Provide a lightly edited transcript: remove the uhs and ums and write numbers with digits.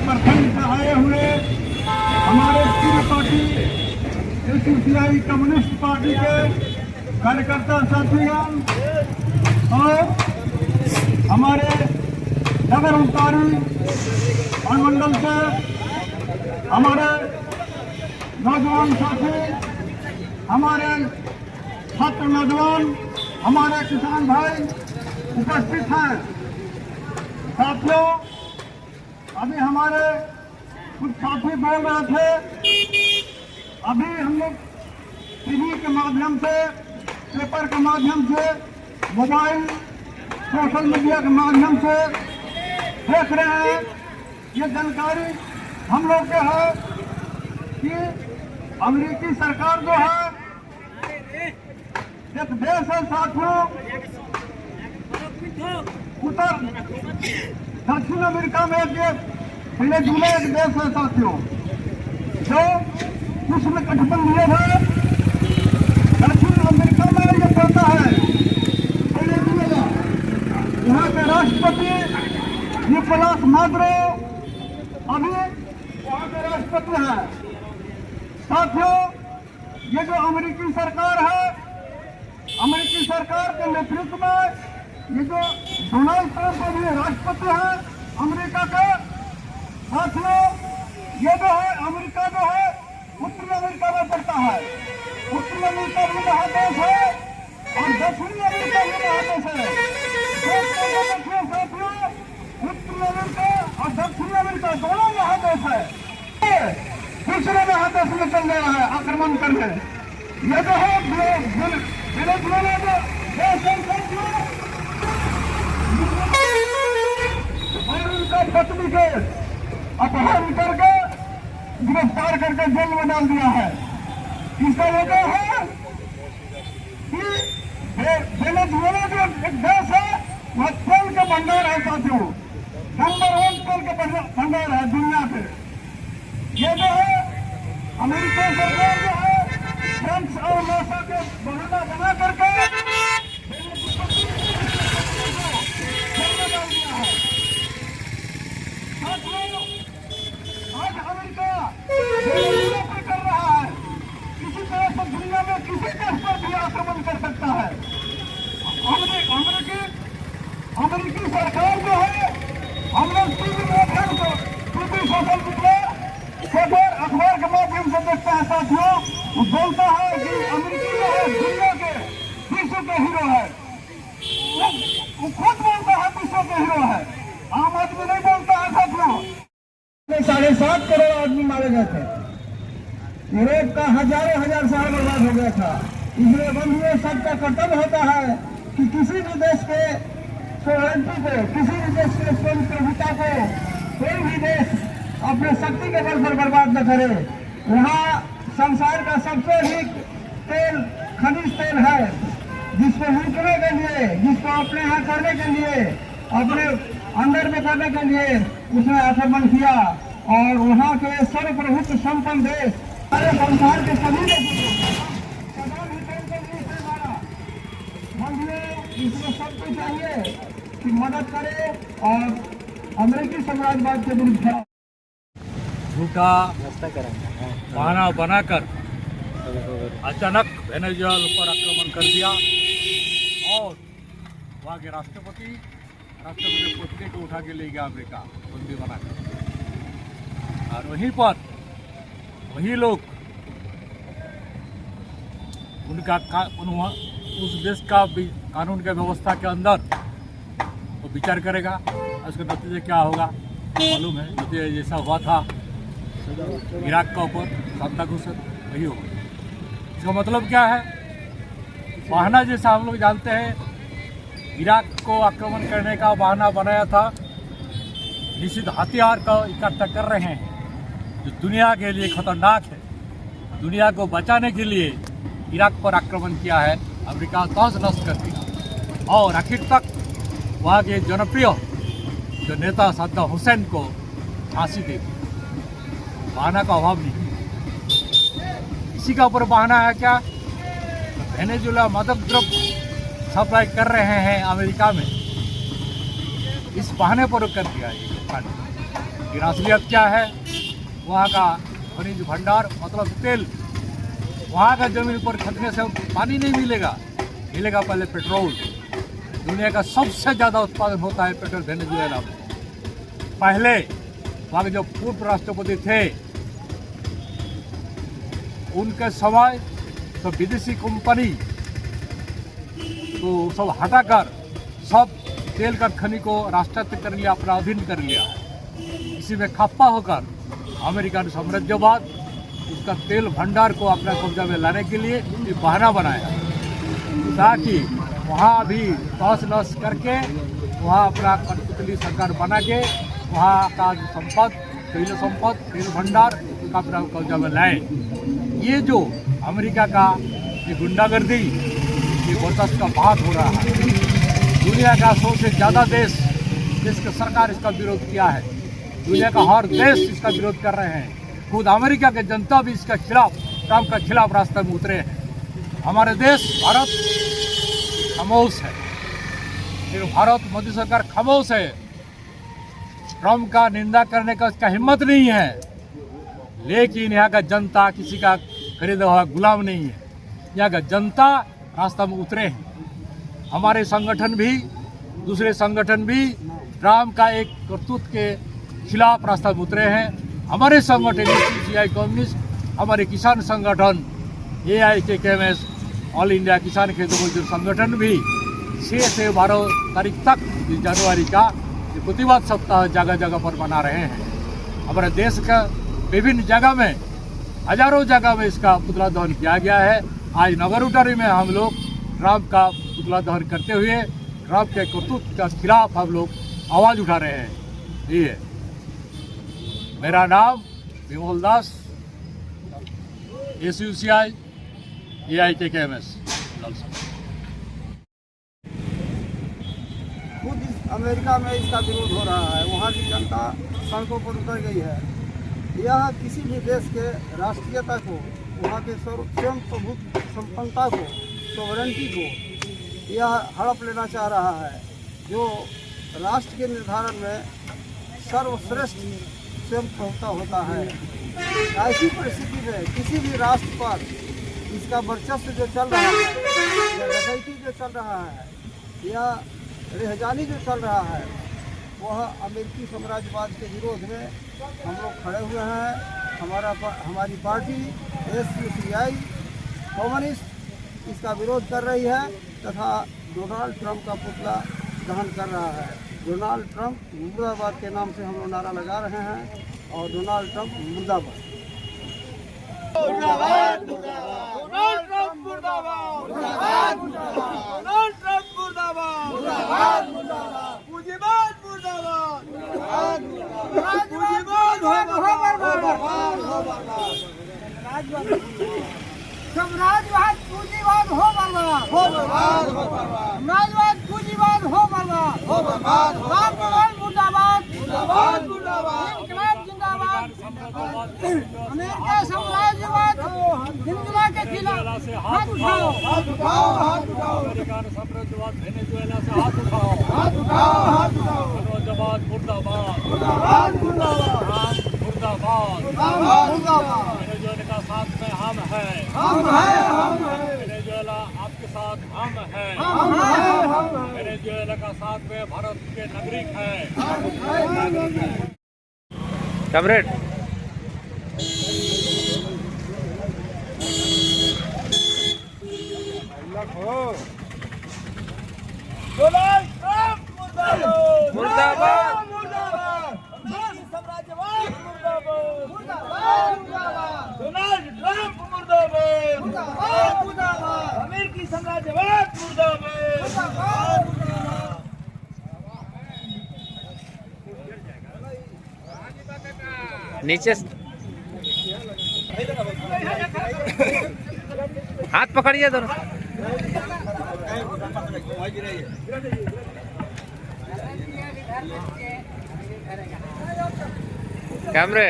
प्रखंड से आए हुए हमारे पूरी पार्टी एसयूसीआई कम्युनिस्ट पार्टी के कार्यकर्ता साथीगण और हमारे नगर अधिकारी अनुमंडल से हमारे नौजवान साथी, हमारे छात्र नौजवान, हमारे किसान भाई उपस्थित हैं। साथियों, अभी हमारे कुछ साथी बोल रहे थे, अभी हम लोग टीवी के माध्यम से, पेपर के माध्यम से, मोबाइल सोशल मीडिया के माध्यम से देख रहे हैं। ये जानकारी हम लोग के है कि अमेरिकी सरकार जो है एक देश है साथियों, उत्तर दक्षिण अमेरिका में एक मिले जुले एक देश है साथियों, जो उसमें गठबंधन है। दक्षिण अमेरिका में ये पड़ता है। यहाँ के राष्ट्रपति निकोलस मादुरो अभी वहाँ के राष्ट्रपति हैं। साथियों, ये जो अमेरिकी सरकार है, अमेरिकी सरकार के नेतृत्व में ये जो डोनाल्ड ट्रंप अभी राष्ट्रपति हैं अमेरिका के। साथियों, ये जो है अमेरिका जो है उत्तरी अमेरिका में पड़ता है। उत्तरी अमेरिका भी महादेश है और दक्षिणी अमेरिका भी महादेश है। साथियों, उत्तरी अमेरिका और दक्षिणी अमेरिका दोनों महादेश है। दूसरे महादेश में चल रहा है आक्रमण करने। ये जो है वेनेजुएला जो देश है और उनका पत्नी के अपहरण करके गिरफ्तार करके जेल में डाल दिया है। इसका वजह है कि वेनेजुएला जो एक देश है वह तेल के भंडार है साथियों, नंबर 1 तेल के भंडार है दुनिया के। ये जो है अमेरिका सरकार जो है फ्रांस और नासा के बहाना बना करके आज अमेरिका कर रहा है, किसी तरह से दुनिया में किसी देश पर भी आक्रमण कर सकता है। अमेरिकी सरकार जो है, हम लोग टीवी सोशल मीडिया पेपर अखबार के माध्यम से देखते हैं साथियों, वो बोलता है कि अमेरिकी जो है दुनिया के विश्व के हीरो है। वो खुद बोलता है विश्व के हीरो है, आम आदमी नहीं बोलता है साथियों। 7.5 करोड़ आदमी मारे गए थे। यूरोप का हजारों हजार साल बर्बाद हो गया था। इसलिए बंधुओं, सबका कर्तव्य होता है कि किसी भी देश के सोवरेनिटी को, किसी भी देश के प्रभुता को कोई भी देश अपने शक्ति के बल पर बर्बाद न करे। यहाँ संसार का सबसे अधिक तेल खनिज तेल है, जिसको लूटने के लिए, जिसको अपने यहाँ करने के लिए, अपने अंदर में करने के लिए उसने आक्रमण किया। और वहाँ के सर्वप्रभुत्व संपन्न देश सारे संसार के सभी देशों इसमें सबको चाहिए कि मदद करे और अमेरिकी साम्राज्यवाद के विरुद्ध झूठा बहाना बनाकर अचानक वेनेजुएला पर आक्रमण कर दिया और वहाँ के राष्ट्रपति पुतले को उठा के ले गया अमेरिका बंदी बनाकर। और वहीं पर वही लोग उनका उस देश का कानून के व्यवस्था के अंदर वो विचार करेगा, उसका नतीजे क्या होगा मालूम है। नतीजा जैसा हुआ था इराक का ऊपर सत्ता घुसन, वही होगा। इसका मतलब क्या है, बहाना जैसा हम लोग जानते हैं इराक को आक्रमण करने का बहाना बनाया था। निश्चित हथियार का इकट्ठा कर रहे हैं जो दुनिया के लिए खतरनाक है। दुनिया को बचाने के लिए इराक पर आक्रमण किया है, अमेरिका तहस नहस कर दिया और आखिर तक वहाँ के जनप्रिय जो नेता सद्दाम हुसैन को फांसी दे दी। बहाना का अभाव नहीं, इसी का ऊपर बहाना है क्या, वेनेजुएला मादक द्रव्य सप्लाई कर रहे हैं अमेरिका में, इस बहाने पर कर दिया ये कांड। लेकिन असलियत क्या है? वहाँ का खनिज भंडार मतलब तेल, वहाँ का जमीन पर खदने से पानी नहीं मिलेगा, मिलेगा पहले पेट्रोल। दुनिया का सबसे ज़्यादा उत्पादन होता है पेट्रोल वेनेजुएला में। पहले वहाँ के जो पूर्व राष्ट्रपति थे उनके समय तो विदेशी कंपनी तो सब हटाकर सब तेल का खनि को राष्ट्रीय कर लिया, अपना अधीन कर लिया। इसी में खप्पा होकर अमेरिकन साम्राज्यवाद उसका तेल भंडार को अपना कब्जा में लाने के लिए एक बहाना बनाया, ताकि वहाँ भी तहस नहस करके वहाँ अपना कठपुतली सरकार बना के वहाँ का जो संपद तेल भंडार का अपना कब्जा में लाए। ये जो अमेरिका का ये गुंडागर्दी, ये वर्चस्व का बात हो रहा है। दुनिया का सबसे ज़्यादा देश का सरकार इसका विरोध किया है। दुनिया का हर देश इसका विरोध कर रहे हैं। खुद अमेरिका के जनता भी इसका खिलाफ, ट्रंप का खिलाफ रास्ते में उतरे हैं। हमारे देश भारत खामोश है, लेकिन भारत मोदी सरकार खामोश है। ट्रंप का निंदा करने का उसका हिम्मत नहीं है, लेकिन यहाँ का जनता किसी का खरीदा हुआ गुलाम नहीं है। यहाँ का जनता रास्ता में उतरे हैं। हमारे संगठन भी, दूसरे संगठन भी ट्रंप का एक करतूत के खिलाफ रास्ता में उतरे हैं। हमारे संगठन CCI कम्युनिस्ट, हमारे किसान संगठन AIKMS ऑल इंडिया किसान खेतों मजदूर संगठन भी 6 से 12 तारीख तक इस जनवरी का प्रतिवाद सप्ताह जगह जगह पर मना रहे हैं। हमारे देश का विभिन्न जगह में, हजारों जगह में इसका पुतला दहन किया गया है। आज नगरोटारी में हम लोग ट्रंप का पुतला दहन करते हुए ट्रंप के करतूत के खिलाफ हम लोग आवाज़ उठा रहे हैं। ये मेरा नाम विमल दास, SUCI AIKMS। खुद अमेरिका में इसका विरोध हो रहा है, वहाँ की जनता सड़कों पर उतर गई है। यह किसी भी देश के राष्ट्रीयता को, वहाँ के स्वयं प्रभुत्व संपन्नता को, सॉवरेनिटी को यह हड़प लेना चाह रहा है। जो राष्ट्र के निर्धारण में सर्वश्रेष्ठ स्वयं प्रभुता होता है। ऐसी परिस्थिति में किसी भी राष्ट्र पर इसका वर्चस्व जो चल रहा है, या डकैती जो चल रहा है, या रेहजानी जो चल रहा है, वह अमेरिकी साम्राज्यवाद के विरोध में हम लोग खड़े हुए हैं। हमारी पार्टी SUCI कम्युनिस्ट इसका विरोध कर रही है तथा डोनाल्ड ट्रंप का पुतला दहन कर रहा है। डोनाल्ड ट्रंप मुर्दाबाद के नाम से हम लोग नारा लगा रहे हैं, और डोनाल्ड ट्रंप मुर्दाबाद। डोनाल्ड ट्रंप मुर्दाबाद, डोनाल्ड ट्रंप मुर्दाबाद, पूंजीवाद मुर्दाबाद, पूंजीवाद साम्राज्यवाद पूंजीवाद हो बर्बाद, साम्राज्यवाद पूंजीवाद हो बर्बाद, राष्ट्रवाद मुर्दाबाद, इनकलाब जिंदाबाद। अमेरिका साम्राज्यवाद हिंदुआ के खिलाफ हाथ उठाओ, हाथ उठाओ, हाथ उठाओ। अमेरिकन साम्राज्यवाद वेनेजुएला से हाथ उठाओ, हाथ उठाओ, हाथ उठाओ। साम्राज्यवाद मुर्दाबाद, मुर्दाबाद, मुर्दाबाद, मुर्दाबाद, मुर्दाबाद। वेनेजुएला का साथ में हम हैं, हम हैं, हम हैं। वेनेजुएला आपके साथ हम हैं, हम हैं, हम हैं। वेनेजुएला का साथ में भारत के नागरिक हैं। कमरेड डोनाल्ड ट्रंप मुर्दाबाद, मुर्दाबाद, मुर्दाबाद, साम्राज्यवाद मुर्दाबाद, मुर्दाबाद, डोनाल्ड ट्रंप मुर्दाबाद, मुर्दाबाद, अमेरिकी साम्राज्यवाद मुर्दाबाद। नीचे हाथ पकड़िए दोनों। कैमरे